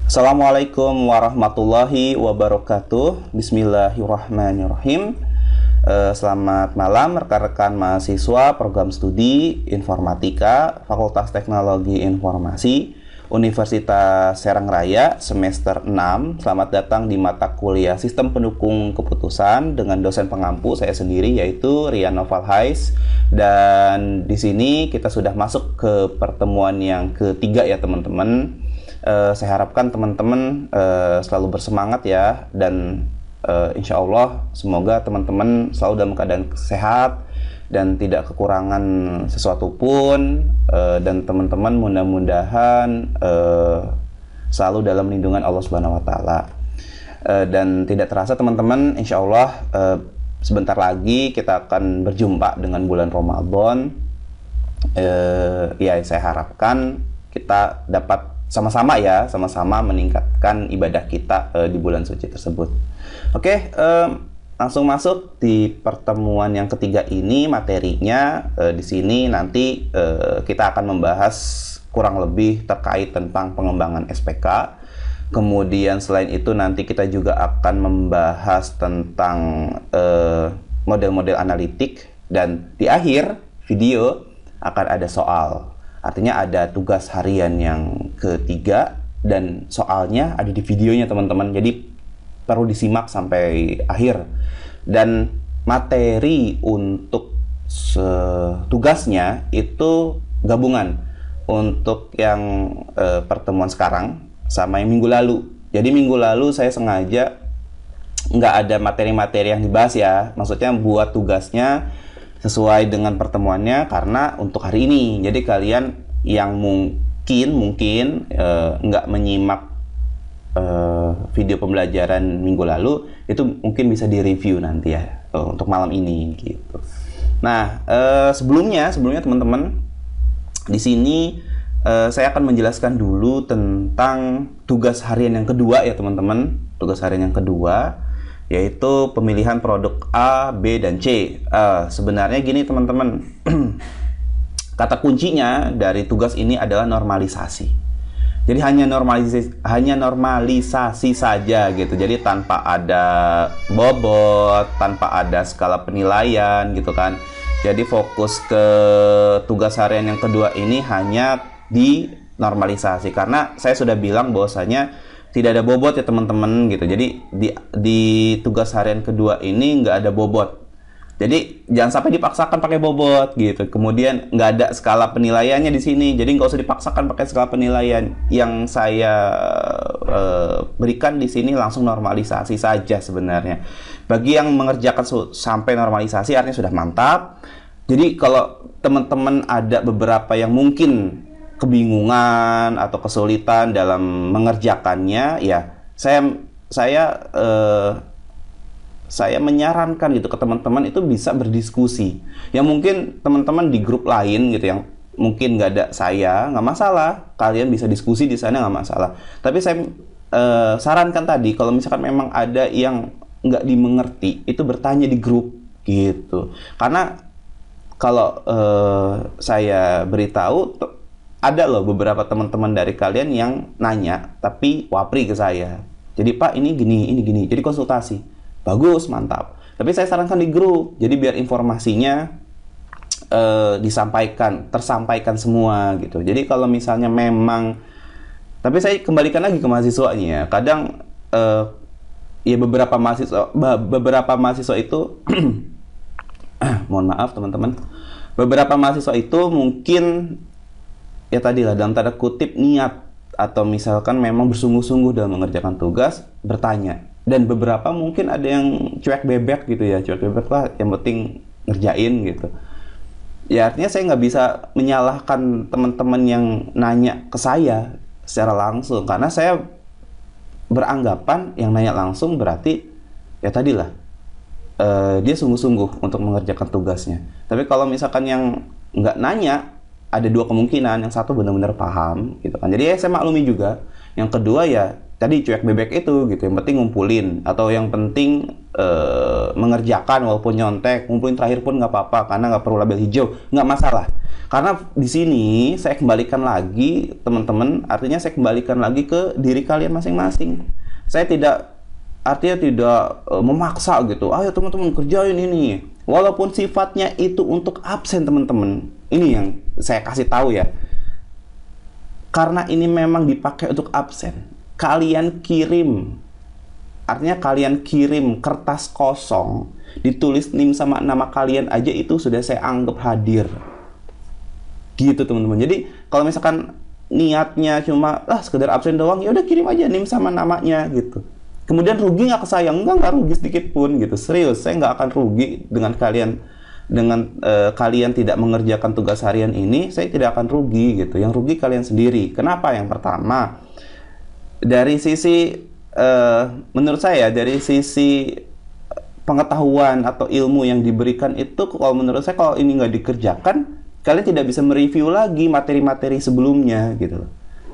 Assalamualaikum warahmatullahi wabarakatuh. Bismillahirrahmanirrahim. Selamat malam rekan-rekan mahasiswa program studi Informatika Fakultas Teknologi Informasi Universitas Serang Raya semester 6. Selamat datang di mata kuliah Sistem Pendukung Keputusan dengan dosen pengampu saya sendiri yaitu Rian Noval Hais. Dan di sini kita sudah masuk ke pertemuan yang ketiga ya teman-teman. Saya harapkan teman-teman selalu bersemangat ya, dan insya Allah semoga teman-teman selalu dalam keadaan sehat dan tidak kekurangan sesuatu pun, dan teman-teman mudah-mudahan selalu dalam lindungan Allah Subhanahu Wa Taala. Dan tidak terasa teman-teman, insya Allah sebentar lagi kita akan berjumpa dengan bulan Ramadan. Ya, saya harapkan kita dapat sama-sama meningkatkan ibadah kita di bulan suci tersebut. Oke, langsung masuk di pertemuan yang ketiga ini. Materinya di sini nanti kita akan membahas kurang lebih terkait tentang pengembangan SPK. Kemudian selain itu nanti kita juga akan membahas tentang model-model analitik, dan di akhir video akan ada soal. Artinya ada tugas harian yang ketiga dan soalnya ada di videonya teman-teman. Jadi perlu disimak sampai akhir. Dan materi untuk tugasnya itu gabungan untuk yang pertemuan sekarang sama yang minggu lalu. Jadi minggu lalu saya sengaja nggak ada materi-materi yang dibahas ya. Maksudnya buat tugasnya sesuai dengan pertemuannya karena untuk hari ini. Jadi kalian yang mungkin nggak menyimak video pembelajaran minggu lalu itu mungkin bisa direview nanti ya untuk malam ini gitu. Nah, sebelumnya teman-teman, di sini saya akan menjelaskan dulu tentang tugas harian yang kedua ya teman-teman. Tugas harian yang kedua yaitu pemilihan produk A, B, dan C. Sebenarnya gini teman-teman, kata kuncinya dari tugas ini adalah normalisasi. Jadi hanya normalisasi saja gitu. Jadi tanpa ada bobot, tanpa ada skala penilaian gitu kan. Jadi fokus ke tugas harian yang kedua ini hanya di normalisasi. Karena saya sudah bilang bahwasanya tidak ada bobot ya teman-teman gitu. Jadi di tugas harian kedua ini nggak ada bobot. Jadi jangan sampai dipaksakan pakai bobot gitu. Kemudian nggak ada skala penilaiannya di sini. Jadi nggak usah dipaksakan pakai skala penilaian. Yang saya berikan di sini langsung normalisasi saja sebenarnya. Bagi yang mengerjakan sampai normalisasi artinya sudah mantap. Jadi kalau teman-teman ada beberapa yang mungkin kebingungan atau kesulitan dalam mengerjakannya, ya saya menyarankan gitu ke teman-teman itu bisa berdiskusi. Yang mungkin teman-teman di grup lain gitu yang mungkin nggak ada saya, nggak masalah, kalian bisa diskusi di sana nggak masalah. Tapi saya sarankan tadi kalau misalkan memang ada yang nggak dimengerti itu bertanya di grup gitu. Karena kalau saya beritahu ada loh beberapa teman-teman dari kalian yang nanya tapi wapri ke saya. Jadi Pak ini gini. Jadi konsultasi. Bagus, mantap. Tapi saya sarankan di grup. Jadi biar informasinya tersampaikan semua gitu. Jadi kalau misalnya memang, tapi saya kembalikan lagi ke mahasiswanya. Kadang ya beberapa mahasiswa itu mohon maaf teman-teman. Beberapa mahasiswa itu mungkin ya tadi lah dalam tanda kutip niat atau misalkan memang bersungguh-sungguh dalam mengerjakan tugas bertanya, dan beberapa mungkin ada yang cuek bebek gitu ya, cuek bebek lah yang penting ngerjain gitu ya. Artinya saya nggak bisa menyalahkan teman-teman yang nanya ke saya secara langsung, karena saya beranggapan yang nanya langsung berarti ya tadi lah dia sungguh-sungguh untuk mengerjakan tugasnya. Tapi kalau misalkan yang nggak nanya, ada dua kemungkinan. Yang satu benar-benar paham gitu kan, jadi saya maklumi juga. Yang kedua ya tadi cuek bebek itu gitu, yang penting ngumpulin atau yang penting mengerjakan walaupun nyontek, ngumpulin terakhir pun nggak apa-apa karena nggak perlu label hijau, nggak masalah. Karena di sini saya kembalikan lagi, teman-teman, artinya saya kembalikan lagi ke diri kalian masing-masing. Saya tidak, artinya tidak memaksa gitu. Ayo teman-teman kerjain ini. Walaupun sifatnya itu untuk absen, teman-teman. Ini yang saya kasih tahu ya. Karena ini memang dipakai untuk absen. Kalian kirim, artinya kalian kirim kertas kosong, ditulis NIM sama nama kalian aja itu sudah saya anggap hadir. Gitu teman-teman. Jadi kalau misalkan niatnya cuma sekedar absen doang, ya udah kirim aja NIM sama namanya gitu. Kemudian rugi nggak ke saya? Nggak rugi sedikit pun gitu. Serius, saya nggak akan rugi dengan kalian, dengan kalian tidak mengerjakan tugas harian ini. Saya tidak akan rugi gitu. Yang rugi kalian sendiri. Kenapa? Yang pertama, dari sisi menurut saya, dari sisi pengetahuan atau ilmu yang diberikan itu, kalau menurut saya kalau ini nggak dikerjakan, kalian tidak bisa mereview lagi materi-materi sebelumnya gitu.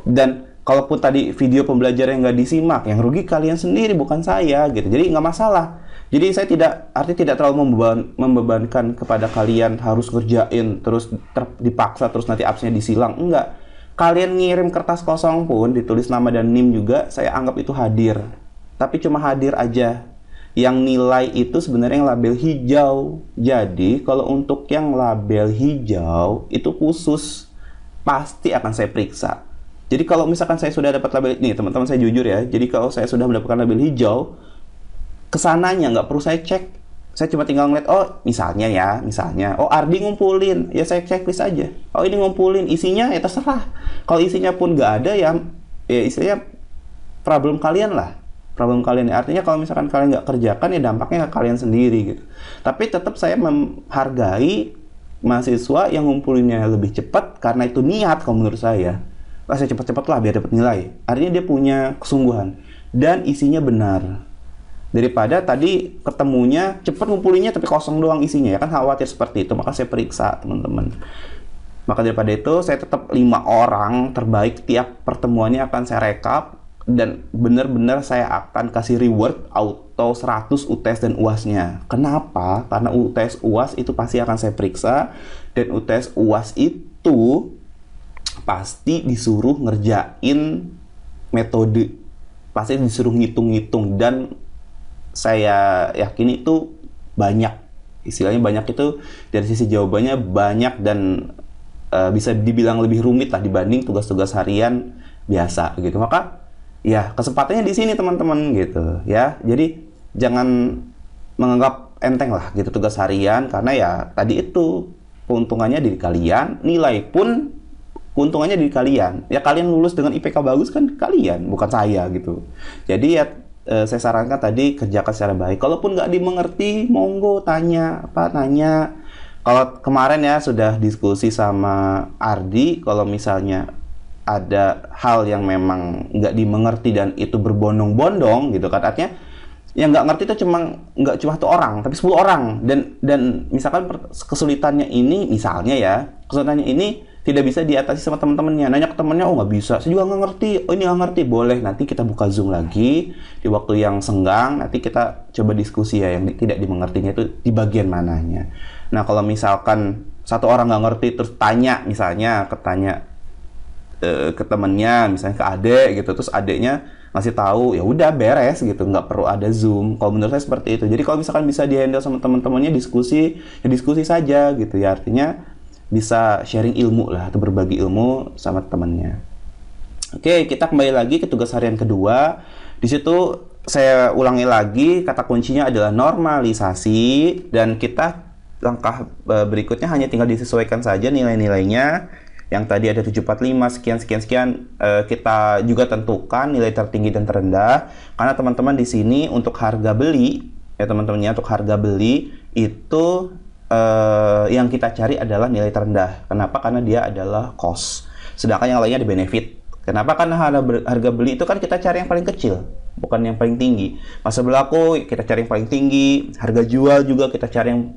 Dan kalaupun tadi video pembelajaran yang nggak disimak, yang rugi kalian sendiri, bukan saya gitu. Jadi nggak masalah. Jadi saya tidak terlalu membebankan kepada kalian harus kerjain terus dipaksa terus nanti absennya disilang. Enggak. Kalian ngirim kertas kosong pun ditulis nama dan NIM juga, saya anggap itu hadir. Tapi cuma hadir aja. Yang nilai itu sebenarnya yang label hijau. Jadi kalau untuk yang label hijau itu khusus, pasti akan saya periksa. Jadi kalau misalkan saya sudah dapat label, nih teman-teman saya jujur ya, jadi kalau saya sudah mendapatkan label hijau, kesananya nggak perlu saya cek. Saya cuma tinggal ngeliat, oh misalnya, oh Ardi ngumpulin, ya saya checklist aja. Oh ini ngumpulin, isinya ya terserah. Kalau isinya pun nggak ada ya istilahnya problem kalian lah. Problem kalian, artinya kalau misalkan kalian nggak kerjakan ya dampaknya ke kalian sendiri gitu. Tapi tetap saya menghargai mahasiswa yang ngumpulinnya lebih cepat karena itu niat kalau menurut saya. Saya cepat-cepat lah biar dapat nilai. Artinya dia punya kesungguhan dan isinya benar. Daripada tadi ketemunya cepat ngumpulinnya tapi kosong doang isinya, ya kan khawatir seperti itu. Maka saya periksa teman-teman. Maka daripada itu saya tetap 5 orang terbaik tiap pertemuannya akan saya rekap. Dan benar-benar saya akan kasih reward auto 100 UTS dan UAS-nya. Kenapa? Karena UTS UAS itu pasti akan saya periksa. Dan UTS UAS itu pasti disuruh ngerjain metode. Pasti disuruh ngitung-ngitung. Dan saya yakin itu banyak. Istilahnya banyak itu dari sisi jawabannya banyak dan bisa dibilang lebih rumit lah dibanding tugas-tugas harian biasa gitu. Maka ya, kesempatannya di sini teman-teman gitu ya. Jadi jangan menganggap enteng lah gitu tugas harian karena ya tadi itu keuntungannya di kalian, nilai pun keuntungannya di kalian. Ya kalian lulus dengan IPK bagus kan kalian, bukan saya gitu. Jadi ya saya sarankan tadi kerjakan secara baik. Kalaupun nggak dimengerti, monggo tanya. Kalau kemarin ya sudah diskusi sama Ardi, kalau misalnya ada hal yang memang nggak dimengerti dan itu berbondong-bondong gitu kan, artinya yang nggak ngerti itu nggak cuma 1 orang tapi 10 orang dan misalkan kesulitannya ini tidak bisa diatasi sama teman-temannya, nanya ke temannya, oh nggak bisa, saya juga nggak ngerti, oh ini nggak ngerti, boleh nanti kita buka Zoom lagi di waktu yang senggang, nanti kita coba diskusi ya yang tidak dimengertinya itu di bagian mananya. Nah kalau misalkan 1 orang nggak ngerti terus tanya ke temennya, misalnya ke adek gitu, terus adeknya ngasih tahu, ya udah beres gitu, nggak perlu ada Zoom. Kalau menurut saya seperti itu. Jadi kalau misalkan bisa dihandle sama teman-temannya diskusi, ya diskusi saja gitu ya, artinya bisa sharing ilmu lah atau berbagi ilmu sama temannya. Oke, kita kembali lagi ke tugas harian kedua. Di situ saya ulangi lagi, kata kuncinya adalah normalisasi dan kita langkah berikutnya hanya tinggal disesuaikan saja nilai-nilainya. Yang tadi ada 745, sekian, kita juga tentukan nilai tertinggi dan terendah. Karena teman-teman di sini untuk harga beli, ya teman-temannya untuk harga beli itu yang kita cari adalah nilai terendah. Kenapa? Karena dia adalah cost. Sedangkan yang lainnya ada benefit. Kenapa? Karena harga beli itu kan kita cari yang paling kecil, bukan yang paling tinggi. Masa berlaku kita cari yang paling tinggi, harga jual juga kita cari yang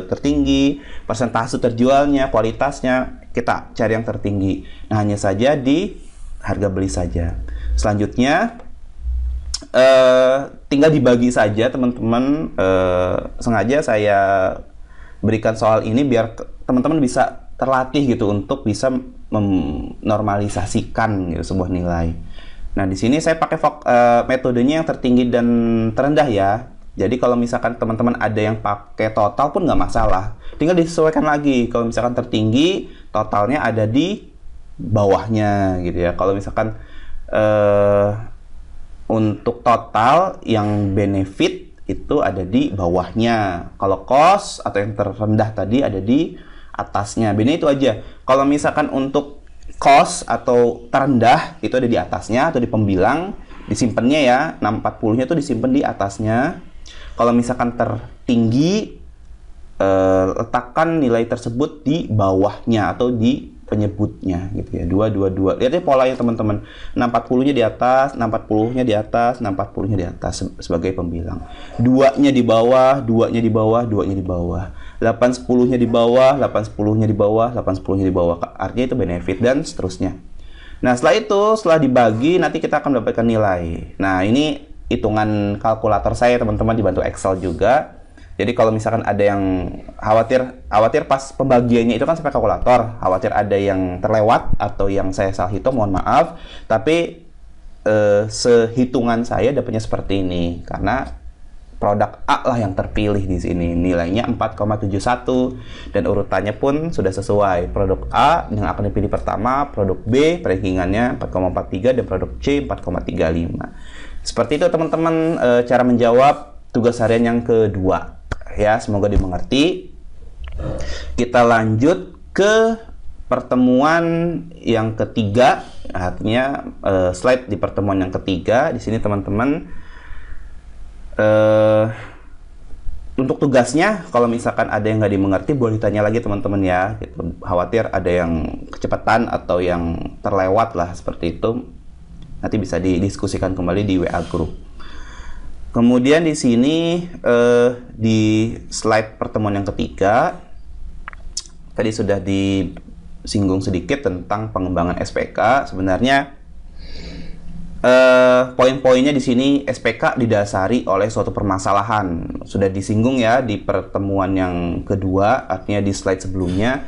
tertinggi, persentase terjualnya, kualitasnya kita cari yang tertinggi. Nah hanya saja di harga beli saja. Selanjutnya tinggal dibagi saja teman-teman. Sengaja saya berikan soal ini biar teman-teman bisa terlatih gitu untuk bisa menormalisasikan gitu sebuah nilai. Nah, di sini saya pakai metodenya yang tertinggi dan terendah ya. Jadi kalau misalkan teman-teman ada yang pakai total pun nggak masalah. Tinggal disesuaikan lagi. Kalau misalkan tertinggi, totalnya ada di bawahnya gitu ya. Kalau misalkan untuk total yang benefit itu ada di bawahnya. Kalau cost atau yang terendah tadi ada di atasnya. Bedanya itu aja. Kalau misalkan untuk cost atau terendah itu ada di atasnya atau di pembilang, disimpannya ya, 640-nya itu disimpan di atasnya. Kalau misalkan tertinggi, letakkan nilai tersebut di bawahnya atau di penyebutnya gitu ya. 222. Lihat polanya teman-teman. 640-nya di atas, 640-nya di atas, 640-nya di atas sebagai pembilang. 2-nya di bawah, 2-nya di bawah, 2-nya di bawah. 810-nya di bawah, 810-nya di bawah, 810-nya di bawah. Artinya itu benefit dan seterusnya. Nah, setelah dibagi nanti kita akan mendapatkan nilai. Nah, ini hitungan kalkulator saya teman-teman, dibantu Excel juga. Jadi kalau misalkan ada yang khawatir pas pembagiannya itu kan sampai kalkulator, khawatir ada yang terlewat atau yang saya salah hitung, mohon maaf. Tapi sehitungan saya dapatnya seperti ini karena produk A lah yang terpilih di sini. Nilainya 4,71 dan urutannya pun sudah sesuai. Produk A yang akan dipilih pertama, produk B rankingannya 4,43 dan produk C 4,35. Seperti itu teman-teman cara menjawab tugas harian yang kedua. Ya, semoga dimengerti. Kita lanjut ke pertemuan yang ketiga. Artinya slide di pertemuan yang ketiga. Di sini teman-teman untuk tugasnya, kalau misalkan ada yang nggak dimengerti boleh ditanya lagi teman-teman ya. Gitu. Khawatir ada yang kecepatan atau yang terlewat lah seperti itu. Nanti bisa didiskusikan kembali di WA Group. Kemudian di sini di slide pertemuan yang ketiga tadi sudah disinggung sedikit tentang pengembangan SPK. Sebenarnya poin-poinnya di sini SPK didasari oleh suatu permasalahan. Sudah disinggung ya di pertemuan yang kedua, artinya di slide sebelumnya,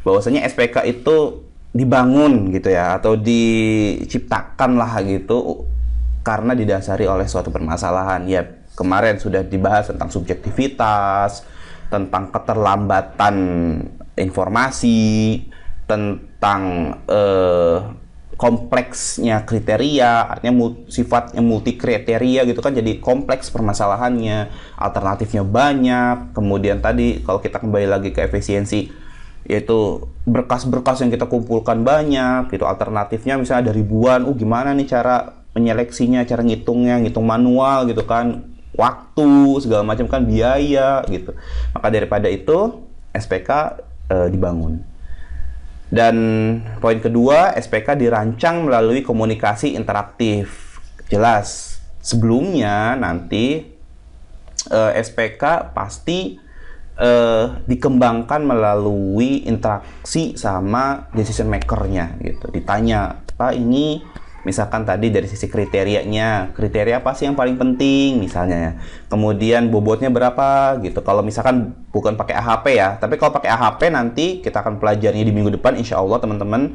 bahwasanya SPK itu dibangun gitu ya atau diciptakan lah gitu karena didasari oleh suatu permasalahan. Ya, kemarin sudah dibahas tentang subjektivitas, tentang keterlambatan informasi, tentang kompleksnya kriteria, artinya sifatnya multi kriteria gitu kan, jadi kompleks permasalahannya, alternatifnya banyak. Kemudian tadi kalau kita kembali lagi ke efisiensi, yaitu berkas-berkas yang kita kumpulkan banyak gitu, alternatifnya misalnya ada ribuan. Gimana nih cara menyeleksinya, cara ngitungnya, ngitung manual gitu kan, waktu segala macam kan, biaya gitu. Maka daripada itu SPK dibangun. Dan poin kedua, SPK dirancang melalui komunikasi interaktif. Jelas sebelumnya nanti SPK pasti dikembangkan melalui interaksi sama decision makernya gitu. Ditanya, Pak, ini misalkan tadi dari sisi kriterianya, kriteria apa sih yang paling penting misalnya ya. Kemudian bobotnya berapa gitu. Kalau misalkan bukan pakai AHP ya, tapi kalau pakai AHP nanti kita akan pelajarinya di minggu depan insya Allah teman-teman.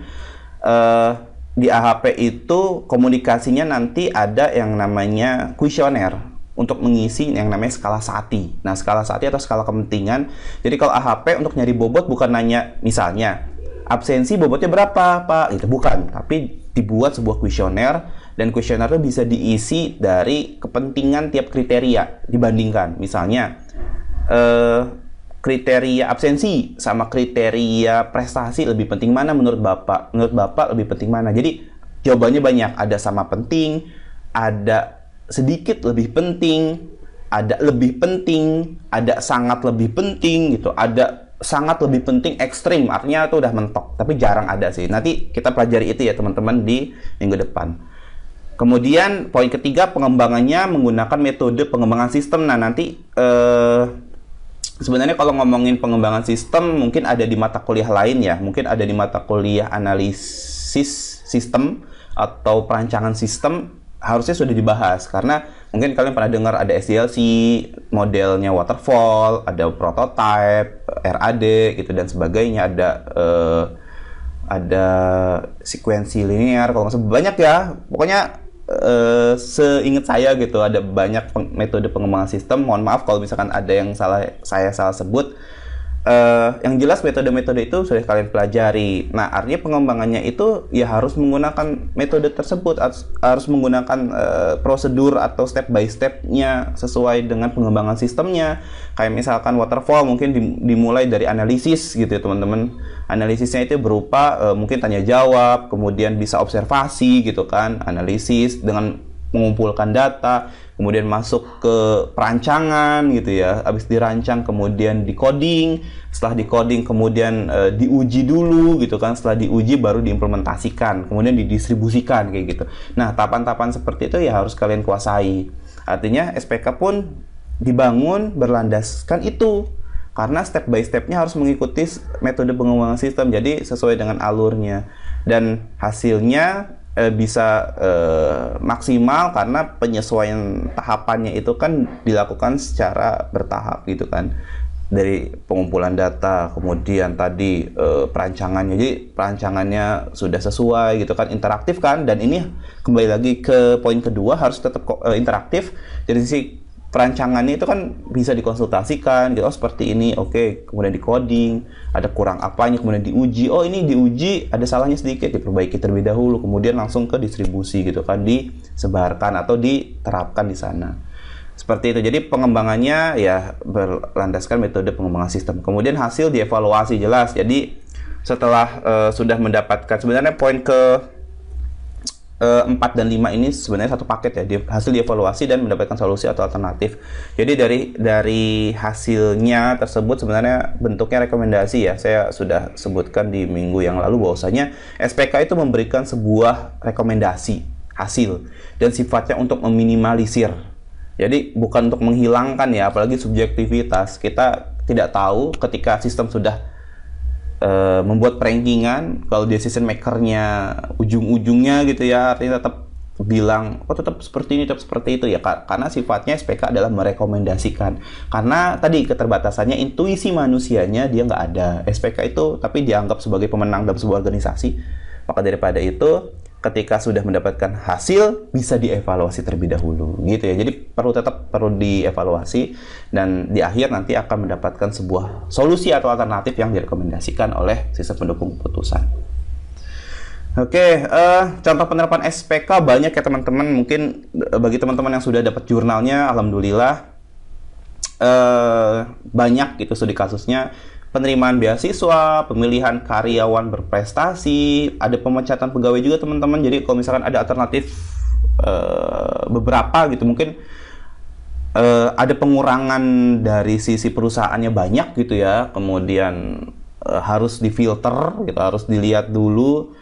Di AHP itu komunikasinya nanti ada yang namanya kuesioner untuk mengisi yang namanya skala Sati. Nah, skala Sati atau skala kepentingan. Jadi kalau AHP untuk nyari bobot bukan nanya misalnya absensi bobotnya berapa, Pak? Itu bukan, tapi dibuat sebuah kuesioner, dan kuesioner itu bisa diisi dari kepentingan tiap kriteria dibandingkan. Misalnya kriteria absensi sama kriteria prestasi lebih penting mana menurut Bapak? Menurut Bapak lebih penting mana? Jadi jawabannya banyak, ada sama penting, ada sedikit lebih penting, ada lebih penting, ada sangat lebih penting gitu, ada sangat lebih penting ekstrim, artinya itu udah mentok, tapi jarang ada sih. Nanti kita pelajari itu ya teman-teman di minggu depan. Kemudian poin ketiga, pengembangannya menggunakan metode pengembangan sistem. Nah, nanti sebenarnya kalau ngomongin pengembangan sistem mungkin ada di mata kuliah lain ya, mungkin ada di mata kuliah analisis sistem atau perancangan sistem. harusnya sudah dibahas, karena mungkin kalian pernah dengar ada SDLC, modelnya waterfall, ada prototype, RAD gitu dan sebagainya, ada sekuensi linear kalau nggak salah, banyak ya pokoknya. Seingat saya gitu ada banyak metode pengembangan sistem. Mohon maaf kalau misalkan ada yang saya salah sebut. Yang jelas metode-metode itu sudah kalian pelajari. Nah, artinya pengembangannya itu ya harus menggunakan metode tersebut, harus menggunakan prosedur atau step by step-nya sesuai dengan pengembangan sistemnya. Kayak misalkan waterfall mungkin dimulai dari analisis gitu ya teman-teman. Analisisnya itu berupa mungkin tanya jawab, kemudian bisa observasi gitu kan, analisis dengan mengumpulkan data, kemudian masuk ke perancangan gitu ya, habis dirancang kemudian di-coding, setelah di-coding kemudian diuji dulu gitu kan, setelah diuji baru diimplementasikan, kemudian didistribusikan kayak gitu. Nah, tahapan-tahapan seperti itu ya harus kalian kuasai. Artinya SPK pun dibangun berlandaskan itu, karena step by stepnya harus mengikuti metode pengembangan sistem, jadi sesuai dengan alurnya, dan hasilnya bisa maksimal karena penyesuaian tahapannya itu kan dilakukan secara bertahap gitu kan, dari pengumpulan data, kemudian tadi perancangannya, jadi perancangannya sudah sesuai gitu kan, interaktif kan, dan ini kembali lagi ke poin kedua, harus tetap interaktif. Dari sisi perancangannya itu kan bisa dikonsultasikan gitu, oh seperti ini, oke, kemudian di coding, ada kurang apanya, kemudian diuji, oh ini diuji ada salahnya sedikit, diperbaiki terlebih dahulu, kemudian langsung ke distribusi gitu kan, disebarkan atau diterapkan di sana. Seperti itu. Jadi pengembangannya ya berlandaskan metode pengembangan sistem. Kemudian hasil dievaluasi jelas. Jadi setelah sudah mendapatkan, sebenarnya poin ke 4 dan 5 ini sebenarnya satu paket ya, hasil dievaluasi dan mendapatkan solusi atau alternatif. Jadi dari hasilnya tersebut sebenarnya bentuknya rekomendasi ya. Saya sudah sebutkan di minggu yang lalu bahwasanya SPK itu memberikan sebuah rekomendasi hasil dan sifatnya untuk meminimalisir. Jadi bukan untuk menghilangkan ya, apalagi subjektivitas. Kita tidak tahu ketika sistem sudah membuat rankingan, kalau decision makernya ujung-ujungnya gitu ya, artinya tetap bilang oh tetap seperti ini, tetap seperti itu ya, karena sifatnya SPK adalah merekomendasikan, karena tadi keterbatasannya intuisi manusianya dia nggak ada. SPK itu tapi dianggap sebagai pemenang dalam sebuah organisasi, maka daripada itu ketika sudah mendapatkan hasil bisa dievaluasi terlebih dahulu gitu ya. Jadi tetap perlu dievaluasi, dan di akhir nanti akan mendapatkan sebuah solusi atau alternatif yang direkomendasikan oleh sistem pendukung keputusan. Oke, contoh penerapan SPK banyak ya teman-teman. Mungkin bagi teman-teman yang sudah dapat jurnalnya, alhamdulillah banyak gitu studi kasusnya. Penerimaan beasiswa, pemilihan karyawan berprestasi, ada pemecatan pegawai juga teman-teman. Jadi kalau misalkan ada alternatif beberapa gitu, mungkin ada pengurangan dari sisi perusahaannya banyak gitu ya, kemudian harus difilter gitu, harus dilihat dulu,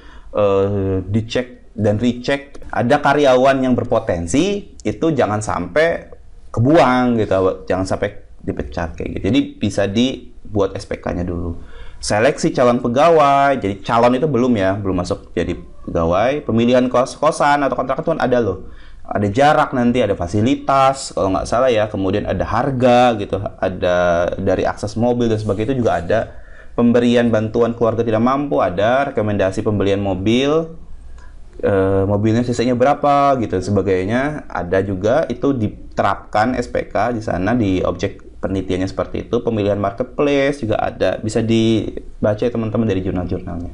dicek dan recheck. Ada karyawan yang berpotensi itu jangan sampai kebuang gitu, jangan sampai dipecat kayak gitu. Jadi bisa dibuat SPK-nya dulu. Seleksi calon pegawai, jadi calon itu belum masuk jadi pegawai. Pemilihan kos-kosan atau kontrak itu kan ada loh. Ada jarak nanti, ada fasilitas kalau nggak salah ya. Kemudian ada harga gitu, ada dari akses mobil dan sebagainya, itu juga ada. Pemberian bantuan keluarga tidak mampu, ada rekomendasi pembelian mobil, mobilnya cc-nya berapa gitu sebagainya, ada juga. Itu diterapkan SPK di sana, di objek penelitiannya seperti itu. Pemilihan marketplace juga ada, bisa dibaca ya teman-teman dari jurnal-jurnalnya.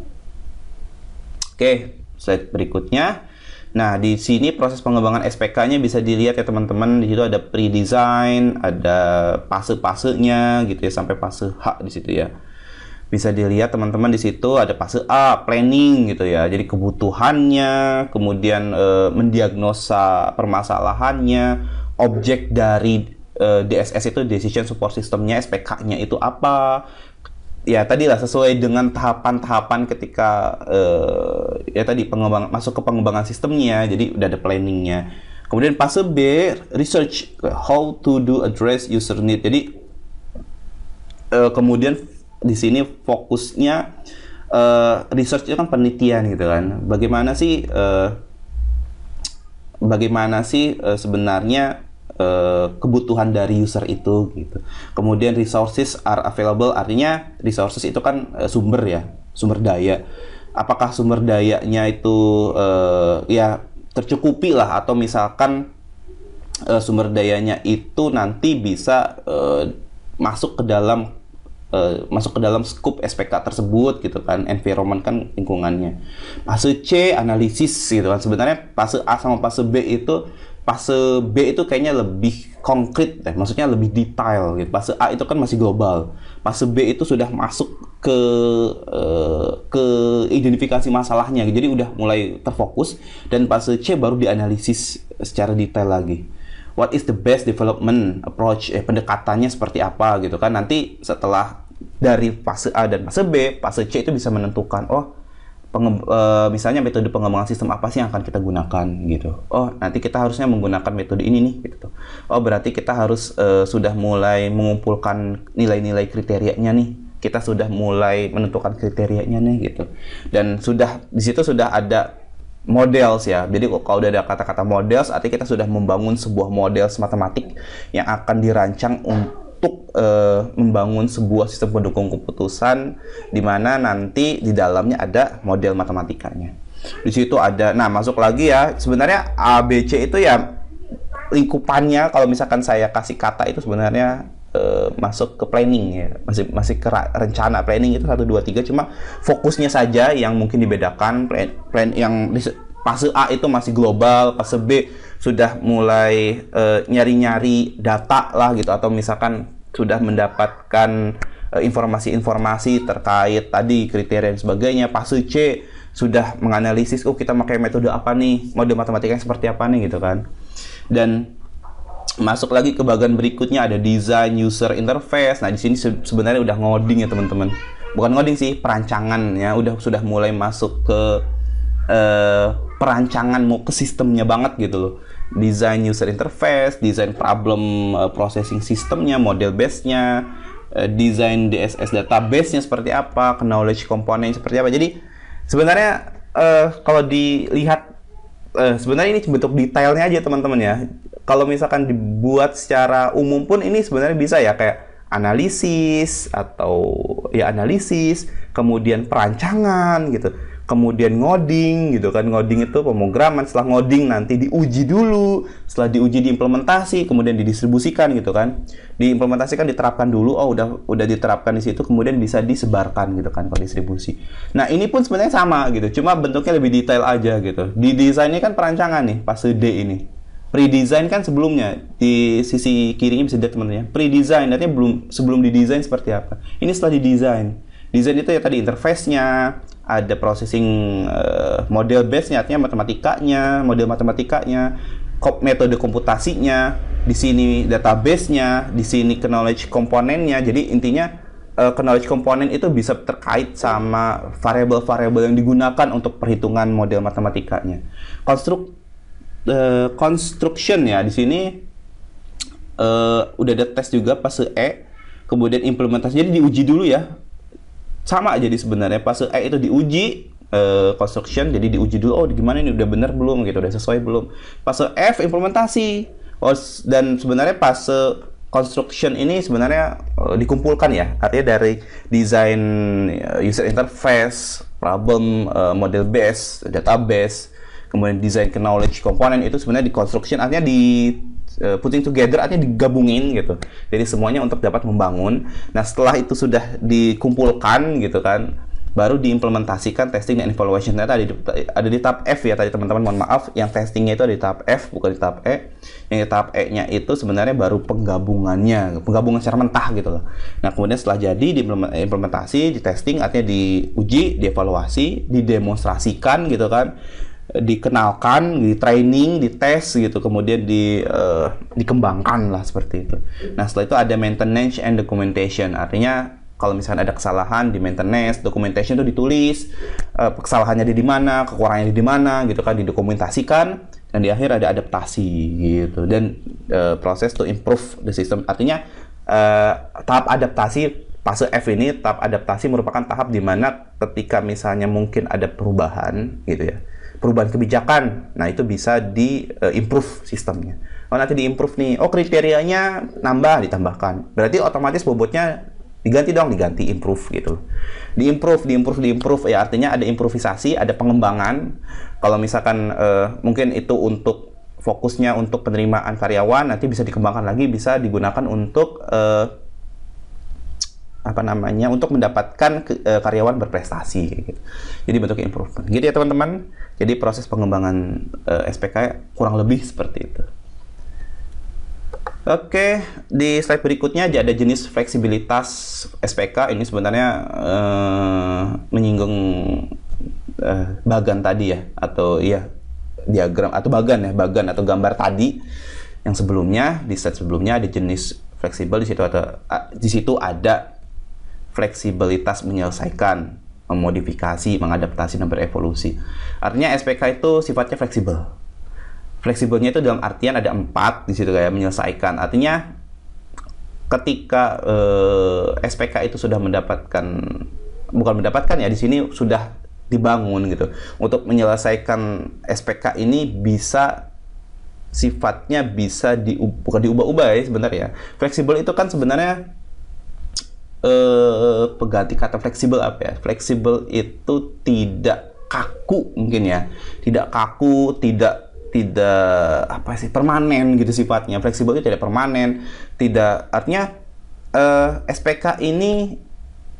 Oke, slide berikutnya. Nah, di sini proses pengembangan SPK-nya bisa dilihat ya teman-teman. Di situ ada pre-design, ada fase-fasenya gitu ya, sampai fase H di situ ya. Bisa dilihat teman-teman, di situ ada fase A, planning gitu ya. Jadi kebutuhannya, kemudian mendiagnosa permasalahannya, objek dari DSS itu decision support systemnya, SPK-nya itu apa. Ya tadilah sesuai dengan tahapan-tahapan ketika ya tadi masuk ke pengembangan sistemnya. Jadi udah ada planningnya. Kemudian fase B, research, how to do address user need. Jadi kemudian di sini fokusnya research itu kan penelitian gitu kan. Bagaimana sih bagaimana sih sebenarnya kebutuhan dari user itu gitu. Kemudian resources are available, artinya resources itu kan sumber ya, sumber daya. Apakah sumber dayanya itu ya tercukupi lah, atau misalkan sumber dayanya itu nanti bisa masuk ke dalam scope SPK tersebut gitu kan, environment kan lingkungannya. Fase C analisis gitu kan. Sebenarnya fase A sama fase B itu kayaknya lebih konkret deh, maksudnya lebih detail gitu. Fase A itu kan masih global. Fase B itu sudah masuk ke identifikasi masalahnya. Jadi udah mulai terfokus, dan fase C baru dianalisis secara detail lagi. What is the best development approach? Pendekatannya seperti apa gitu kan. Nanti setelah dari fase A dan fase B, fase C itu bisa menentukan, misalnya metode pengembangan sistem apa sih yang akan kita gunakan gitu. Oh, nanti kita harusnya menggunakan metode ini nih gitu. Oh, berarti kita harus sudah mulai mengumpulkan nilai-nilai kriterianya nih. Kita sudah mulai menentukan kriterianya nih gitu. Dan di situ sudah ada models ya. Jadi kalau udah ada kata-kata models, artinya kita sudah membangun sebuah models matematik yang akan dirancang untuk membangun sebuah sistem pendukung keputusan, di mana nanti di dalamnya ada model matematikanya. Di situ ada, nah masuk lagi ya, sebenarnya ABC itu ya lingkupannya, kalau misalkan saya kasih kata itu sebenarnya masuk ke planning ya, masih ke rencana. Planning itu 1, 2, 3, cuma fokusnya saja yang mungkin dibedakan. Plan yang di fase A itu masih global, fase B sudah mulai nyari-nyari data lah gitu, atau misalkan sudah mendapatkan informasi-informasi terkait tadi kriteria dan sebagainya. Fase C sudah menganalisis, kita pakai metode apa nih, model matematikanya seperti apa nih gitu kan. Dan masuk lagi ke bagian berikutnya, ada design user interface. Nah, di sini sebenarnya udah ngoding ya teman-teman. Bukan ngoding sih, perancangan ya, sudah mulai masuk ke perancangan, mau ke sistemnya banget gitu loh. Design user interface, design problem processing sistemnya, model base-nya, design DSS database-nya seperti apa, knowledge component seperti apa. Jadi sebenarnya kalau dilihat sebenarnya ini bentuk detailnya aja teman-teman ya. Kalau misalkan dibuat secara umum pun ini sebenarnya bisa ya, kayak analisis, kemudian perancangan gitu. Kemudian ngoding gitu kan. Ngoding itu pemrograman. Setelah ngoding nanti diuji dulu. Setelah diuji diimplementasi, kemudian didistribusikan gitu kan. Diimplementasikan, diterapkan dulu. Oh, udah diterapkan di situ, kemudian bisa disebarkan gitu kan kalau distribusi. Nah, ini pun sebenarnya sama gitu. Cuma bentuknya lebih detail aja gitu. Di desainnya kan perancangan nih, fase D ini. Pre-design kan sebelumnya, di sisi kirinya bisa dilihat teman-teman ya. Pre-design artinya sebelum didesain seperti apa. Ini setelah didesain. Desain itu ya tadi interface-nya, ada processing model base-nya, artinya model matematikanya, metode komputasinya, di sini database-nya, di sini knowledge komponennya. Jadi intinya knowledge komponen itu bisa terkait sama variabel-variabel yang digunakan untuk perhitungan model matematikanya. Construction ya, di sini udah ada tes juga fase E, kemudian implementasi. Jadi diuji dulu ya. Sama aja sebenarnya, fase E itu diuji construction, jadi diuji dulu, gimana ini, udah bener belum gitu, udah sesuai belum. Fase F implementasi. Dan sebenarnya fase construction ini sebenarnya dikumpulkan ya, artinya dari design user interface, problem model base, database, kemudian design knowledge component, itu sebenarnya di construction, artinya di putting together, artinya digabungin gitu. Jadi semuanya untuk dapat membangun. Nah, setelah itu sudah dikumpulkan gitu kan, baru diimplementasikan, testing dan evaluation. Ternyata ada di tahap F ya tadi teman-teman, mohon maaf, yang testingnya itu ada di tahap F, bukan di tahap E. Yang di tahap E-nya itu sebenarnya baru penggabungan secara mentah gitu loh. Nah, kemudian setelah jadi diimplementasi, di testing, artinya diuji, dievaluasi, didemonstrasikan gitu kan, dikenalkan, di training, di tes gitu, kemudian dikembangkan lah seperti itu. Nah, setelah itu ada maintenance and documentation, artinya kalau misalnya ada kesalahan di maintenance, documentation itu ditulis kesalahannya di mana, kekurangannya di mana gitu kan, didokumentasikan, dan di akhir ada adaptasi gitu, dan proses to improve the system. Artinya tahap adaptasi, fase F ini, tahap adaptasi merupakan tahap di mana ketika misalnya mungkin ada perubahan gitu ya, perubahan kebijakan, nah itu bisa di-improve sistemnya. Oh nanti di-improve nih, oh kriterianya nambah, ditambahkan. Berarti otomatis bobotnya diganti dong, diganti, improve gitu. Di-improve, ya artinya ada improvisasi, ada pengembangan. Kalau misalkan mungkin itu untuk fokusnya untuk penerimaan karyawan, nanti bisa dikembangkan lagi, bisa digunakan untuk untuk mendapatkan karyawan berprestasi gitu. Jadi bentuknya improvement. Gitu ya teman-teman. Jadi proses pengembangan SPK kurang lebih seperti itu. Oke, di slide berikutnya ada jenis fleksibilitas SPK. Ini sebenarnya menyinggung bagan tadi ya, atau ya diagram atau bagan atau gambar tadi yang sebelumnya. Di slide sebelumnya ada jenis fleksibel, di situ ada fleksibilitas menyelesaikan, memodifikasi, mengadaptasi, dan berevolusi. Artinya SPK itu sifatnya fleksibel. Fleksibelnya itu dalam artian ada 4 di situ kayak menyelesaikan. Artinya ketika SPK itu sudah bukan mendapatkan ya, di sini sudah dibangun gitu. Untuk menyelesaikan SPK ini sifatnya bisa bukan diubah-ubah ya sebenarnya. Fleksibel itu kan sebenarnya pengganti kata fleksibel apa ya? Fleksibel itu tidak kaku mungkin ya. Tidak kaku, tidak permanen gitu sifatnya. Fleksibel itu tidak permanen, artinya SPK ini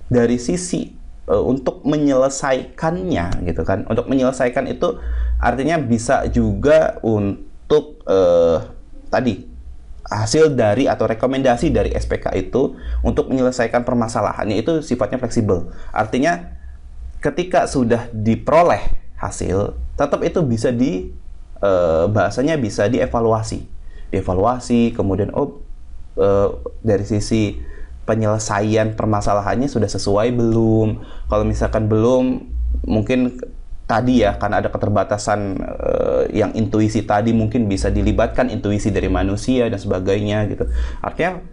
dari sisi untuk menyelesaikannya gitu kan. Untuk menyelesaikan itu artinya bisa juga untuk hasil dari atau rekomendasi dari SPK itu untuk menyelesaikan permasalahannya itu sifatnya fleksibel. Artinya ketika sudah diperoleh hasil, tetap itu bisa bahasanya bisa dievaluasi. Kemudian dari sisi penyelesaian permasalahannya sudah sesuai belum. Kalau misalkan belum, mungkin tadi ya, karena ada keterbatasan yang intuisi tadi, mungkin bisa dilibatkan intuisi dari manusia dan sebagainya gitu. Artinya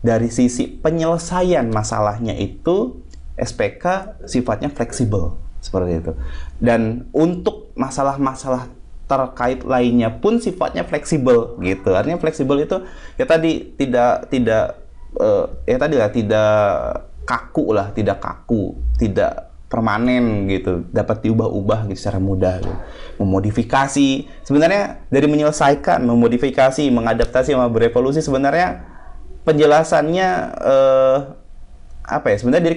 dari sisi penyelesaian masalahnya itu SPK sifatnya fleksibel seperti itu. Dan untuk masalah-masalah terkait lainnya pun sifatnya fleksibel gitu. Artinya fleksibel itu ya tadi tidak kaku, tidak permanen gitu, dapat diubah-ubah gitu secara mudah gitu. Memodifikasi, sebenarnya dari menyelesaikan, memodifikasi, mengadaptasi, sama berevolusi, sebenarnya penjelasannya sebenarnya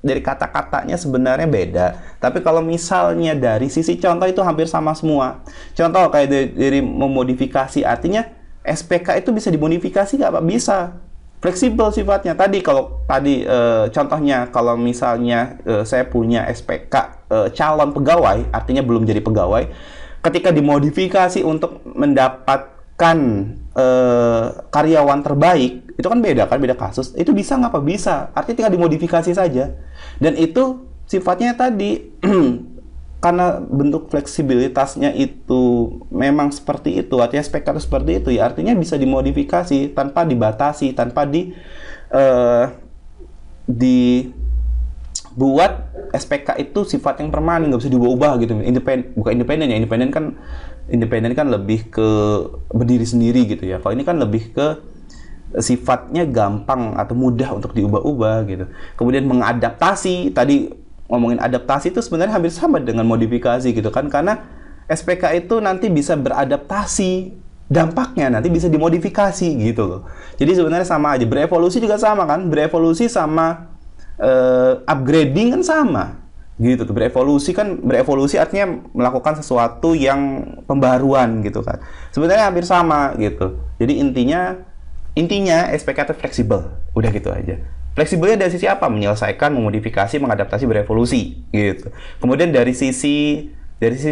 dari kata-katanya sebenarnya beda. Tapi kalau misalnya dari sisi contoh itu hampir sama semua. Contoh kayak dari memodifikasi, artinya SPK itu bisa dimodifikasi nggak Pak? Bisa. Fleksibel sifatnya. Contohnya kalau misalnya saya punya SPK calon pegawai, artinya belum jadi pegawai, ketika dimodifikasi untuk mendapatkan karyawan terbaik, itu kan beda kasus. Itu bisa nggak Pak? Bisa. Artinya tinggal dimodifikasi saja. Dan itu sifatnya tadi karena bentuk fleksibilitasnya itu memang seperti itu, artinya SPK itu seperti itu ya, artinya bisa dimodifikasi tanpa dibatasi, tanpa dibuat SPK itu sifat yang permanen, nggak bisa diubah gitu. Bukan independen ya, independen kan lebih ke berdiri sendiri gitu ya. Kalau ini kan lebih ke sifatnya gampang atau mudah untuk diubah-ubah gitu. Kemudian mengadaptasi, tadi ngomongin adaptasi itu sebenarnya hampir sama dengan modifikasi gitu kan, karena SPK itu nanti bisa beradaptasi, dampaknya nanti bisa dimodifikasi gitu loh. Jadi sebenarnya sama aja. Berevolusi juga sama kan, berevolusi sama upgrading kan sama gitu tuh. Berevolusi artinya melakukan sesuatu yang pembaruan gitu kan. Sebenarnya hampir sama gitu. Jadi intinya SPK itu fleksibel. Udah gitu aja. Fleksibelnya dari sisi apa? Menyelesaikan, memodifikasi, mengadaptasi, berevolusi gitu. Kemudian dari sisi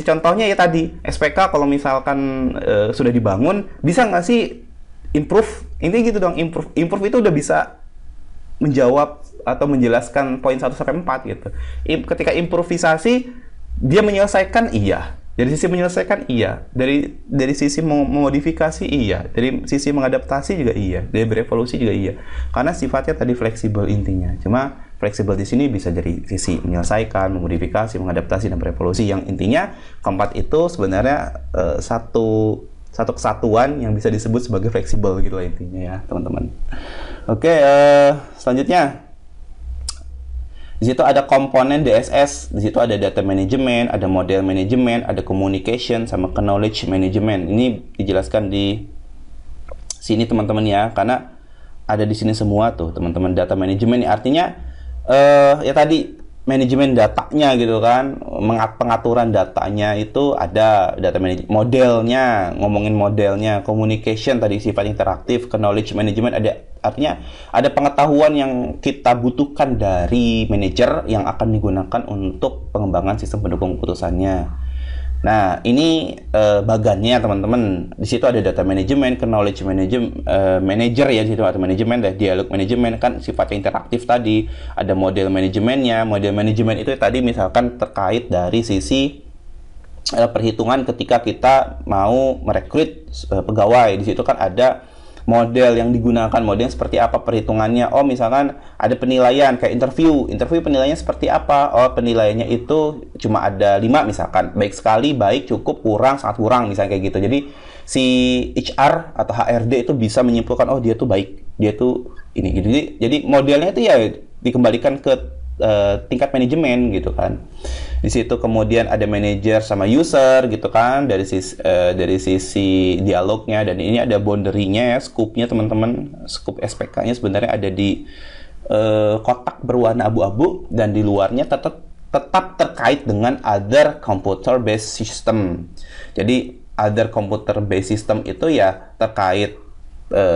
contohnya ya tadi, SPK kalau misalkan sudah dibangun, bisa nggak sih improve? Intinya gitu dong, improve itu udah bisa menjawab atau menjelaskan poin 1-4 gitu. Ketika improvisasi, dia menyelesaikan, iya. Dari sisi menyelesaikan, iya. Dari sisi memodifikasi, iya. Dari sisi mengadaptasi juga iya. Dari berevolusi juga iya. Karena sifatnya tadi fleksibel intinya. Cuma fleksibel di sini bisa dari sisi menyelesaikan, memodifikasi, mengadaptasi, dan berevolusi. Yang intinya keempat itu sebenarnya satu kesatuan yang bisa disebut sebagai fleksibel gitu lah intinya ya teman-teman. Oke, selanjutnya di situ ada komponen DSS, di situ ada data management, ada model management, ada communication, sama knowledge management. Ini dijelaskan di sini teman-teman ya, karena ada di sini semua tuh teman-teman. Data management artinya ya tadi manajemen datanya gitu kan, pengaturan datanya itu ada data management, modelnya, ngomongin modelnya, communication tadi sifat interaktif, knowledge management ada artinya ada pengetahuan yang kita butuhkan dari manajer yang akan digunakan untuk pengembangan sistem pendukung keputusannya. Nah, ini bagannya teman-teman. Di situ ada data management, knowledge management, manager ya di situ atau manajemen, dialog manajemen kan sifatnya interaktif tadi. Ada model manajemennya. Model manajemen itu tadi misalkan terkait dari sisi perhitungan ketika kita mau merekrut pegawai. Di situ kan ada model yang digunakan, model seperti apa perhitungannya. Oh, misalkan ada penilaian kayak interview penilaiannya seperti apa. Oh, penilaiannya itu cuma ada 5 misalkan, baik sekali, baik, cukup, kurang, sangat kurang misalnya kayak gitu. Jadi si HR atau HRD itu bisa menyimpulkan oh dia tuh baik, dia tuh ini gitu. Jadi modelnya itu ya dikembalikan ke tingkat manajemen gitu kan. Di situ kemudian ada manajer sama user gitu kan dari sisi dialognya, dan ini ada boundary-nya ya, scope-nya teman-teman. Scope SPK-nya sebenarnya ada di kotak berwarna abu-abu, dan di luarnya tetap terkait dengan other computer based system. Jadi other computer based system itu ya terkait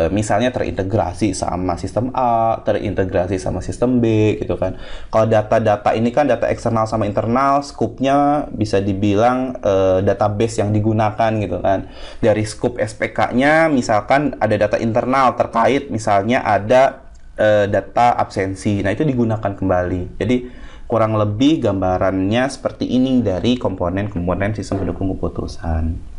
misalnya terintegrasi sama sistem A, terintegrasi sama sistem B gitu kan. Kalau data-data ini kan data eksternal sama internal, scope-nya bisa dibilang database yang digunakan gitu kan. Dari scope SPK-nya misalkan ada data internal terkait misalnya ada data absensi. Nah, itu digunakan kembali. Jadi kurang lebih gambarannya seperti ini dari komponen-komponen sistem pendukung keputusan.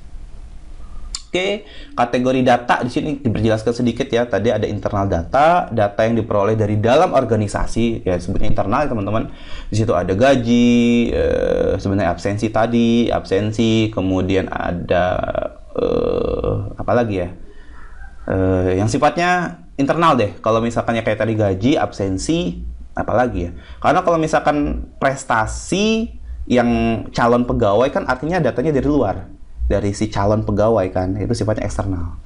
Oke, kategori data di sini diperjelaskan sedikit ya. Tadi ada internal data yang diperoleh dari dalam organisasi, ya sebutnya internal teman-teman. Di situ ada gaji, sebenarnya absensi, kemudian ada apa lagi ya? Yang sifatnya internal deh. Kalau misalkan kayak tadi gaji, absensi, apa lagi ya? Karena kalau misalkan prestasi yang calon pegawai kan artinya datanya dari luar. Dari si calon pegawai kan, itu sifatnya eksternal.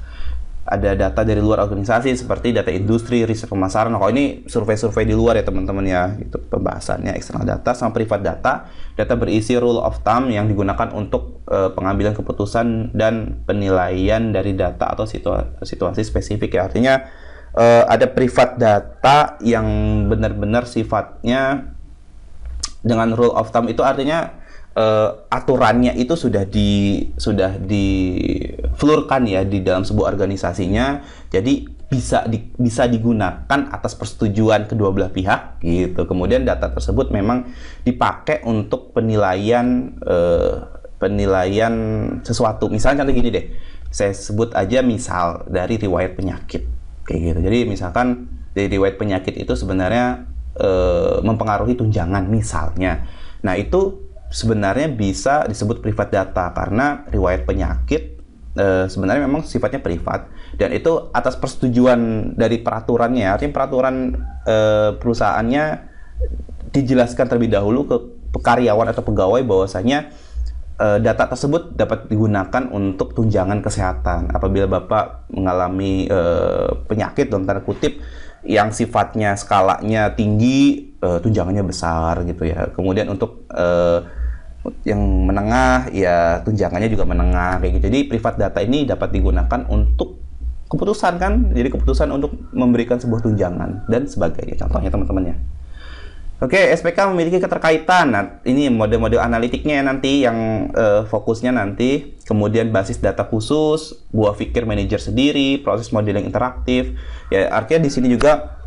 Ada data dari luar organisasi seperti data industri, riset pemasaran. Kalau ini survei-survei di luar ya teman-teman ya, itu pembahasannya eksternal data sama privat data. Data berisi rule of thumb yang digunakan untuk pengambilan keputusan dan penilaian dari data atau situasi spesifik ya. Artinya ada privat data yang benar-benar sifatnya dengan rule of thumb itu artinya aturannya itu sudah diflurkan ya di dalam sebuah organisasinya, jadi bisa digunakan atas persetujuan kedua belah pihak gitu. Kemudian data tersebut memang dipakai untuk penilaian sesuatu. Misalnya contoh gini deh, saya sebut aja misal dari riwayat penyakit kayak gitu. Jadi misalkan dari riwayat penyakit itu sebenarnya mempengaruhi tunjangan misalnya. Nah, itu sebenarnya bisa disebut privat data karena riwayat penyakit sebenarnya memang sifatnya privat, dan itu atas persetujuan dari peraturannya. Artinya peraturan perusahaannya dijelaskan terlebih dahulu ke karyawan atau pegawai bahwasanya data tersebut dapat digunakan untuk tunjangan kesehatan apabila Bapak mengalami penyakit dalam tanda kutip yang sifatnya skalanya tinggi, tunjangannya besar gitu ya. Kemudian untuk yang menengah ya tunjangannya juga menengah kayak gitu. Jadi privat data ini dapat digunakan untuk keputusan kan, jadi keputusan untuk memberikan sebuah tunjangan dan sebagainya, contohnya teman-teman ya. Oke, SPK memiliki keterkaitan. Nah, ini model-model analitiknya nanti yang fokusnya nanti, kemudian basis data khusus, buah pikir manajer sendiri, proses modeling interaktif. Ya, artinya di sini juga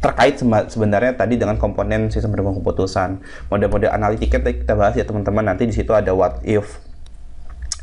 terkait sebenarnya tadi dengan komponen sistem pendukung keputusan. Model-model analitiknya kita bahas ya teman-teman. Nanti di situ ada what if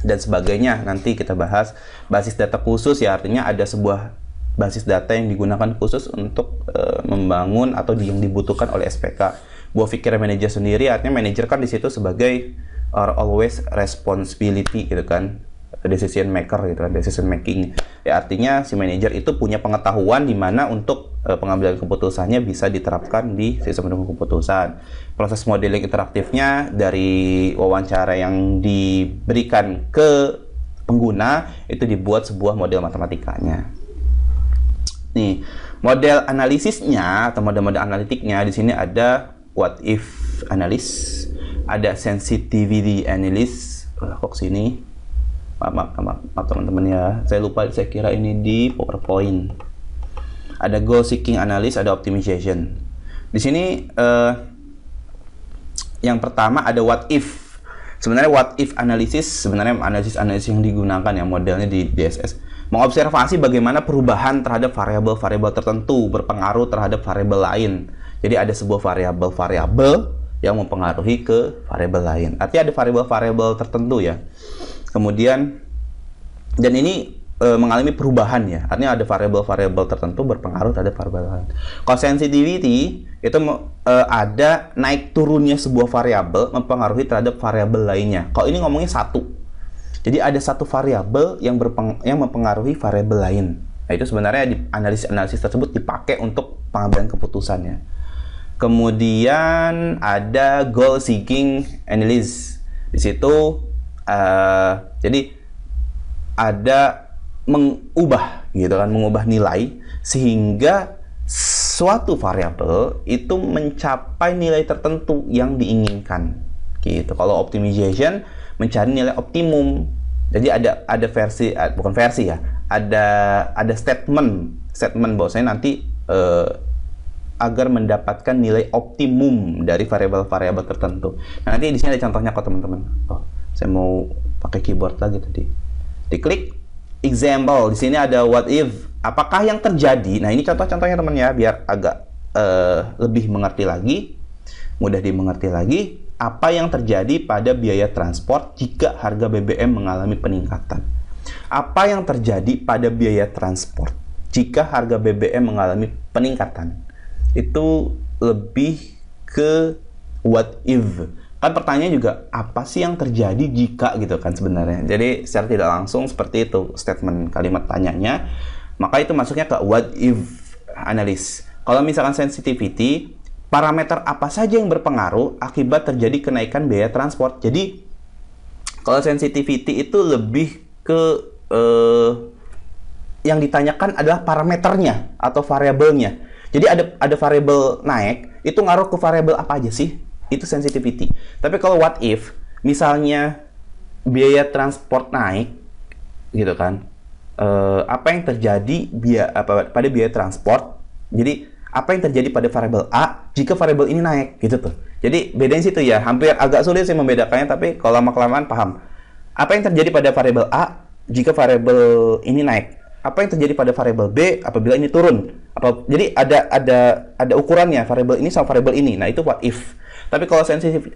dan sebagainya. Nanti kita bahas basis data khusus ya, artinya ada sebuah basis data yang digunakan khusus untuk membangun atau yang dibutuhkan oleh SPK. Buah pikir manajer sendiri, artinya manajer kan di situ sebagai always responsibility gitu kan, decision maker gitu kan, decision making. Ya artinya si manajer itu punya pengetahuan di mana untuk pengambilan keputusannya bisa diterapkan di sistem pendukung keputusan. Proses modeling interaktifnya dari wawancara yang diberikan ke pengguna itu dibuat sebuah model matematikanya. Nih, model analisisnya atau model-model analitiknya di sini ada what if analysis, ada sensitivity analysis. Kok sini? Maaf teman-teman ya, saya lupa, saya kira ini di PowerPoint. Ada goal seeking analysis, ada optimization. Di sini yang pertama ada what if. Sebenarnya what if analysis sebenarnya analisis yang digunakan ya modelnya di DSS. Mengobservasi bagaimana perubahan terhadap variabel-variabel tertentu berpengaruh terhadap variabel lain. Jadi ada sebuah variabel yang mempengaruhi ke variabel lain. Artinya ada variabel-variabel tertentu ya. Kemudian, dan ini mengalami perubahan ya. Artinya ada variabel-variabel tertentu berpengaruh terhadap variabel lain. Kalau sensitivity itu ada naik turunnya sebuah variabel mempengaruhi terhadap variabel lainnya. Kalau ini ngomongnya satu. Jadi ada satu variabel yang mempengaruhi variabel lain. Nah, itu sebenarnya di analisis tersebut dipakai untuk pengambilan keputusannya. Kemudian ada goal seeking analysis. Di situ jadi ada mengubah gitu kan, mengubah nilai sehingga suatu variabel itu mencapai nilai tertentu yang diinginkan gitu. Kalau optimization mencari nilai optimum. Jadi ada versi bukan versi ya, ada statement bahwasanya nanti agar mendapatkan nilai optimum dari variabel-variabel tertentu. Nah, nanti di sini ada contohnya kok teman-teman. Oh, saya mau pakai keyboard lagi tadi. Diklik example. Di sini ada what if. Apakah yang terjadi? Nah, ini contoh-contohnya teman ya, biar agak lebih mengerti lagi, mudah dimengerti lagi. Apa yang terjadi pada biaya transport jika harga BBM mengalami peningkatan? Apa yang terjadi pada biaya transport jika harga BBM mengalami peningkatan? Itu lebih ke what if. Kan pertanyaannya juga apa sih yang terjadi jika gitu kan sebenarnya. Jadi secara tidak langsung seperti itu statement kalimat tanyanya. Maka itu masuknya ke what if analysis. Kalau misalkan sensitivity, parameter apa saja yang berpengaruh akibat terjadi kenaikan biaya transport. Jadi kalau sensitivity itu lebih ke yang ditanyakan adalah parameternya atau variabelnya. Jadi ada variabel naik, itu ngaruh ke variabel apa aja sih? Itu sensitivity. Tapi kalau what if, misalnya biaya transport naik, gitu kan? Apa yang terjadi pada biaya transport? Jadi apa yang terjadi pada variabel A jika variabel ini naik, gitu tuh. Jadi bedain situ ya. Hampir agak sulit sih membedakannya, tapi kalau lama-kelamaan paham. Apa yang terjadi pada variabel A jika variabel ini naik? Apa yang terjadi pada variabel B apabila ini turun? Jadi ada ukurannya variabel ini sama variabel ini. Nah, itu what if. Tapi kalau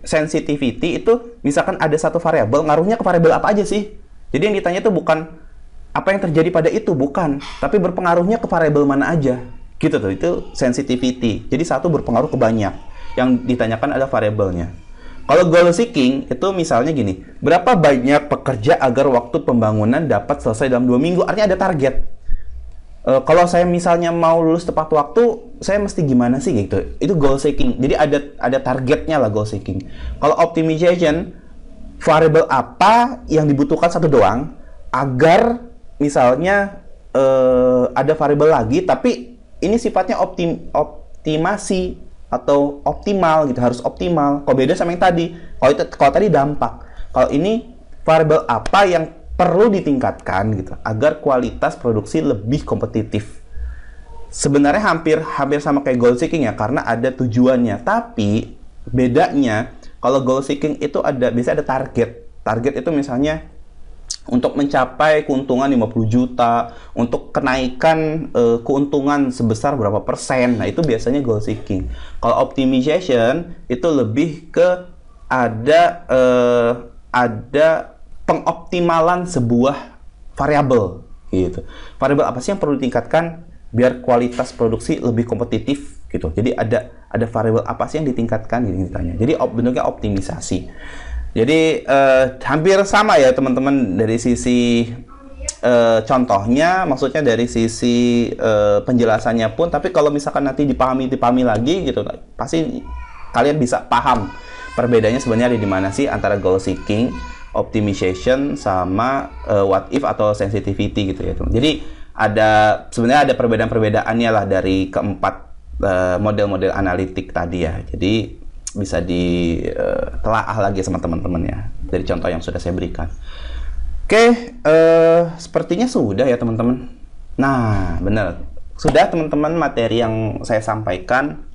sensitivity itu misalkan ada satu variabel, ngaruhnya ke variabel apa aja sih? Jadi yang ditanya itu bukan apa yang terjadi pada itu, bukan, tapi berpengaruhnya ke variabel mana aja. Gitu tuh, itu sensitivity. Jadi satu berpengaruh ke banyak. Yang ditanyakan adalah variabelnya. Kalau goal seeking itu misalnya gini, berapa banyak pekerja agar waktu pembangunan dapat selesai dalam 2 minggu? Artinya ada target. Kalau saya misalnya mau lulus tepat waktu, saya mesti gimana sih gitu? Itu goal seeking. Jadi ada targetnya lah goal seeking. Kalau optimization, variabel apa yang dibutuhkan satu doang agar misalnya ada variabel lagi, tapi ini sifatnya optimasi atau optimal gitu, harus optimal. Kalau beda sama yang tadi. Kalau tadi dampak. Kalau ini variabel apa yang perlu ditingkatkan gitu agar kualitas produksi lebih kompetitif. Sebenarnya hampir sama kayak goal seeking ya, karena ada tujuannya. Tapi bedanya kalau goal seeking itu biasanya ada target. Target itu misalnya untuk mencapai keuntungan 50 juta, untuk kenaikan keuntungan sebesar berapa persen. Nah, itu biasanya goal seeking. Kalau optimization itu lebih ke ada pengoptimalan sebuah variabel gitu. Variabel apa sih yang perlu ditingkatkan biar kualitas produksi lebih kompetitif gitu. Jadi ada variabel apa sih yang ditingkatkan gitu ditanya. Jadi bentuknya optimisasi. Jadi hampir sama ya teman-teman dari sisi contohnya, maksudnya dari sisi penjelasannya pun. Tapi kalau misalkan nanti dipahami lagi gitu, pasti kalian bisa paham perbedaannya sebenarnya ada di mana sih antara goal seeking, optimization, sama what if atau sensitivity gitu ya teman. Jadi sebenarnya ada perbedaan-perbedaannya lah dari keempat model-model analitik tadi ya. Jadi bisa ditelaah lagi sama teman-teman ya dari contoh yang sudah saya berikan. Oke, sepertinya sudah ya teman-teman. Nah, benar. Sudah teman-teman materi yang saya sampaikan.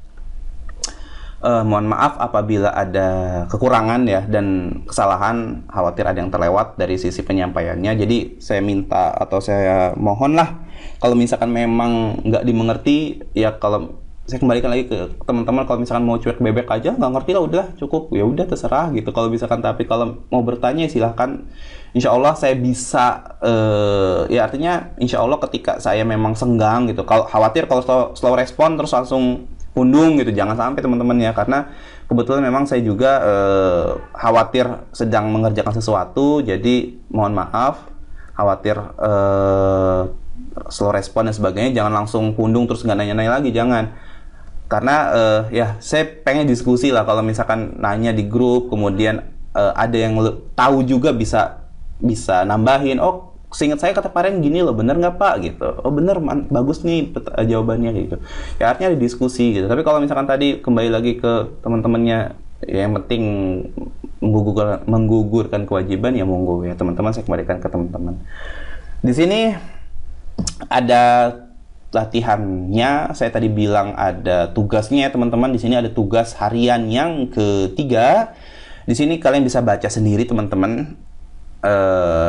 Mohon maaf apabila ada kekurangan ya dan kesalahan, khawatir ada yang terlewat dari sisi penyampaiannya. Jadi saya minta atau saya mohon lah kalau misalkan memang nggak dimengerti ya, kalau saya kembalikan lagi ke teman-teman, kalau misalkan mau cuek bebek aja nggak ngerti lah udah cukup ya udah terserah gitu. Kalau misalkan tapi kalau mau bertanya silahkan. Insya Allah saya bisa ya artinya insya Allah ketika saya memang senggang gitu. Kalau khawatir kalau slow respon terus langsung pundung gitu, jangan sampai teman-teman ya, karena kebetulan memang saya juga khawatir sedang mengerjakan sesuatu, jadi mohon maaf khawatir slow respon dan sebagainya, jangan langsung pundung terus nggak nanya-nanya lagi, jangan, karena ya saya pengen diskusi lah. Kalau misalkan nanya di grup kemudian ada yang tahu juga bisa nambahin, oh seingat saya kata Paren gini loh, bener nggak Pak gitu, oh bener bagus nih jawabannya gitu ya, artinya ada diskusi gitu. Tapi kalau misalkan tadi kembali lagi ke teman-temannya ya, yang penting menggugurkan kewajiban ya monggo ya teman-teman, saya kembalikan ke teman-teman. Di sini ada latihannya, saya tadi bilang ada tugasnya ya teman-teman. Di sini ada tugas harian yang ketiga. Di sini kalian bisa baca sendiri teman-teman.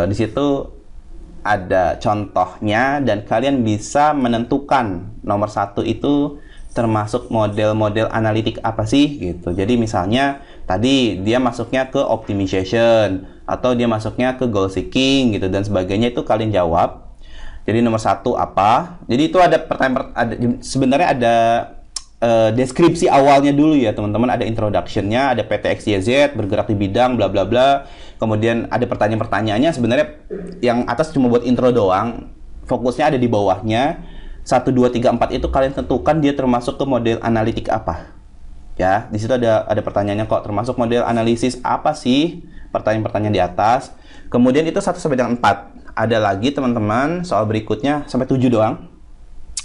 Di situ ada contohnya dan kalian bisa menentukan nomor satu itu termasuk model-model analitik apa sih gitu. Jadi misalnya tadi dia masuknya ke optimization atau dia masuknya ke goal seeking gitu dan sebagainya, itu kalian jawab. Jadi nomor satu apa? Jadi itu ada pertanyaan, sebenarnya ada deskripsi awalnya dulu ya teman-teman, ada introduction-nya, ada PTXYZ, bergerak di bidang bla bla bla. Kemudian ada pertanyaan-pertanyaannya, sebenarnya yang atas cuma buat intro doang. Fokusnya ada di bawahnya. 1 2 3 4 itu kalian tentukan dia termasuk ke model analitik apa. Ya, di situ ada pertanyaannya kok, termasuk model analisis apa sih? Pertanyaan-pertanyaan di atas. Kemudian itu 1 sampai dengan 4. Ada lagi teman-teman soal berikutnya sampai 7 doang.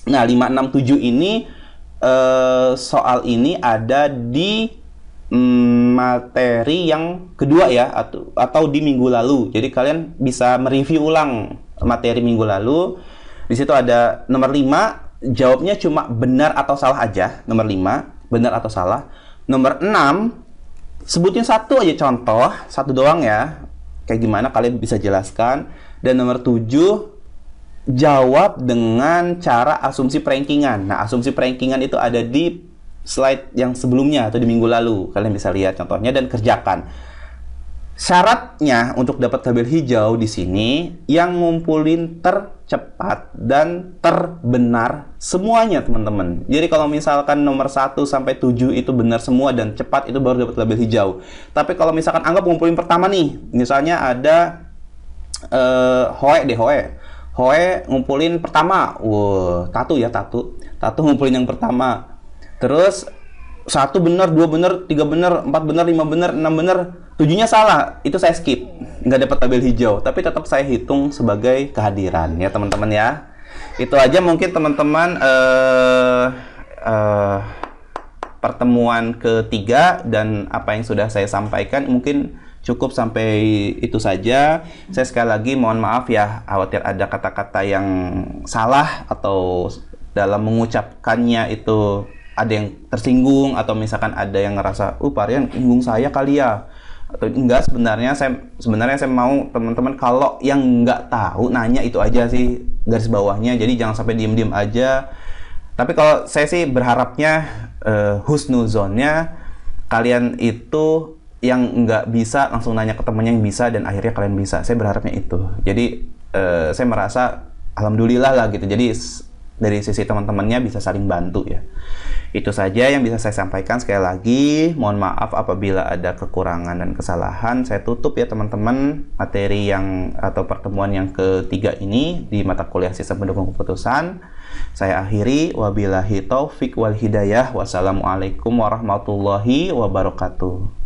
Nah, 5 6 7 ini soal ini ada di materi yang kedua ya, atau di minggu lalu. Jadi kalian bisa mereview ulang materi minggu lalu. Di situ ada nomor 5, jawabnya cuma benar atau salah aja. Nomor 5, benar atau salah. Nomor 6, sebutin satu aja contoh, satu doang ya. Kayak gimana kalian bisa jelaskan. Dan nomor 7, jawab dengan cara asumsi perankingan. Nah, asumsi perankingan itu ada di slide yang sebelumnya atau di minggu lalu. Kalian bisa lihat contohnya dan kerjakan. Syaratnya untuk dapat tabel hijau di sini yang ngumpulin tercepat dan terbenar semuanya, teman-teman. Jadi kalau misalkan nomor 1 sampai 7 itu benar semua dan cepat, itu baru dapat tabel hijau. Tapi kalau misalkan anggap ngumpulin pertama nih, misalnya ada Hoe ngumpulin pertama, Tatu ngumpulin yang pertama. Terus 1 benar, 2 benar, 3 benar, 4 benar, 5 benar, 6 benar, 7-nya salah. Itu saya skip, nggak dapat tabel hijau. Tapi tetap saya hitung sebagai kehadiran ya teman-teman ya. Itu aja mungkin teman-teman pertemuan ketiga, dan apa yang sudah saya sampaikan mungkin cukup sampai itu saja. Saya sekali lagi mohon maaf ya, khawatir ada kata-kata yang salah atau dalam mengucapkannya itu ada yang tersinggung, atau misalkan ada yang ngerasa, Parian inggung saya kali ya. Atau enggak, sebenarnya saya mau teman-teman kalau yang nggak tahu nanya, itu aja sih garis bawahnya. Jadi jangan sampai diem-diem aja. Tapi kalau saya sih berharapnya husnuzonnya kalian itu yang nggak bisa langsung nanya ke temennya yang bisa, dan akhirnya kalian bisa. Saya berharapnya itu. Jadi saya merasa alhamdulillah lah gitu. Jadi dari sisi teman-temannya bisa saling bantu ya. Itu saja yang bisa saya sampaikan. Sekali lagi, mohon maaf apabila ada kekurangan dan kesalahan. Saya tutup ya teman-teman materi yang atau pertemuan yang ketiga ini di mata kuliah Sistem Pendukung Keputusan. Saya akhiri, wabillahi taufik wal hidayah. Wassalamualaikum warahmatullahi wabarakatuh.